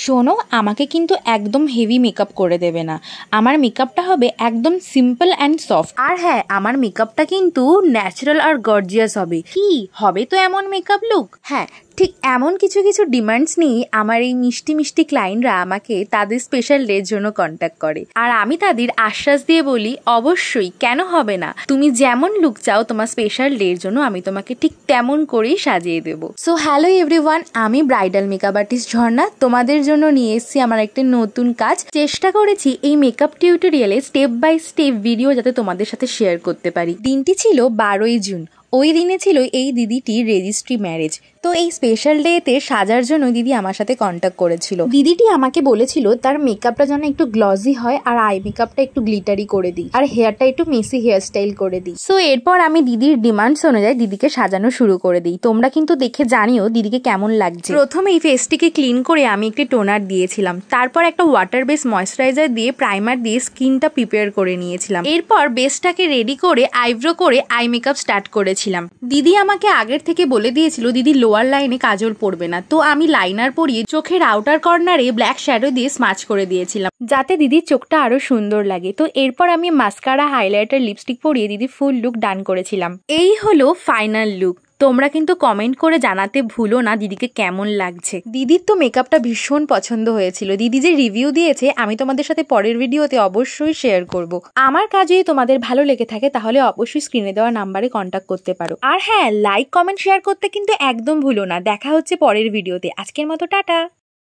শোনো, আমাকে কিন্তু একদম হেভি মেকআপ করে দেবে না। আমার মেকআপটা হবে একদম সিম্পল অ্যান্ড সফট। আর হ্যাঁ, আমার মেকআপটা কিন্তু ন্যাচারাল আর গর্জিয়াস হবে। কি হবে তো এমন মেকআপ লুক? হ্যাঁ, ঠিক এমন কিছু কিছু ডিমান্ডস নিয়ে আমার এই মিষ্টি মিষ্টি ক্লায়েন্টরা আমাকে তাদের স্পেশাল ডের জন্য কন্ট্যাক্ট করে। আর আমি তাদের আশ্বাস দিয়ে বলি, অবশ্যই, কেন হবে না। তুমি যেমন লুক চাও তোমার স্পেশাল ডের জন্য, আমি তোমাকে ঠিক তেমন করেই সাজিয়ে দেবো। সো হ্যালো এভরিওয়ান, আমি ব্রাইডাল মেকআপ আর্টিস্ট ঝর্ণা তোমাদের জন্য নিয়ে এসেছি আমার একটা নতুন কাজ। চেষ্টা করেছি এই মেকআপ টিউটোরিয়ালে স্টেপ বাই স্টেপ ভিডিও যাতে তোমাদের সাথে শেয়ার করতে পারি। দিনটি ছিল 12ই জুন। ওই দিনে ছিল এই দিদিটির রেজিস্ট্রি ম্যারেজ। তো এই স্পেশাল ডেতে সাজার জন্য দিদি আমার সাথে কন্ট্যাক্ট করেছিল। দিদিটি আমাকে বলেছিল তার মেকআপটা যেন একটু গ্লসি হয় আর আই মেকআপটা একটু গ্লিটারি করে দিই আর হেয়ারটা একটু মেসি হেয়ারস্টাইল করে দিই। সো এরপর আমি দিদির ডিমান্ডস অনুযায়ী দিদিকে সাজানো শুরু করে দিই। তোমরা কিন্তু দেখে জানিও দিদিকে কেমন লাগছে। প্রথমে এই ফেসটিকে ক্লিন করে আমি একটি টোনার দিয়েছিলাম, তারপর একটা ওয়াটার বেস ময়েশ্চারাইজার দিয়ে প্রাইমার দিয়ে স্কিনটা প্রিপেয়ার করে নিয়েছিলাম। এরপর বেসটাকে রেডি করে আইব্রো করে আই মেকআপ স্টার্ট করেছিলাম। দিদি আমাকে আগের থেকে বলে দিয়েছিল দিদি লোয়ার লাইনে কাজল পড়বে না, তো আমি লাইনার পরিয়ে চোখের আউটার কর্নারে ব্ল্যাক শ্যাডো দিয়ে স্মাচ করে দিয়েছিলাম যাতে দিদির চোখটা আরো সুন্দর লাগে। তো এরপর আমি মাস্কারা, হাইলাইটার, লিপস্টিক পরিয়ে দিদি ফুল লুক ডান করেছিলাম। এই হলো ফাইনাল লুক। তোমরা কিন্তু কমেন্ট করে জানাতে ভুলো না দিদিকে কেমন লাগছে। দিদির তো মেকআপটা ভীষণ পছন্দ হয়েছিল। দিদি যে রিভিউ দিয়েছে আমি তোমাদের সাথে পরের ভিডিওতে অবশ্যই শেয়ার করব। আমার কাজ যদি তোমাদের ভালো লেগে থাকে তাহলে অবশ্যই স্ক্রিনে দেওয়া নাম্বারে কন্ট্যাক্ট করতে পারো। আর হ্যাঁ, লাইক, কমেন্ট, শেয়ার করতে কিন্তু একদম ভুলো না। দেখা হচ্ছে পরের ভিডিওতে। আজকের মতো টাটা।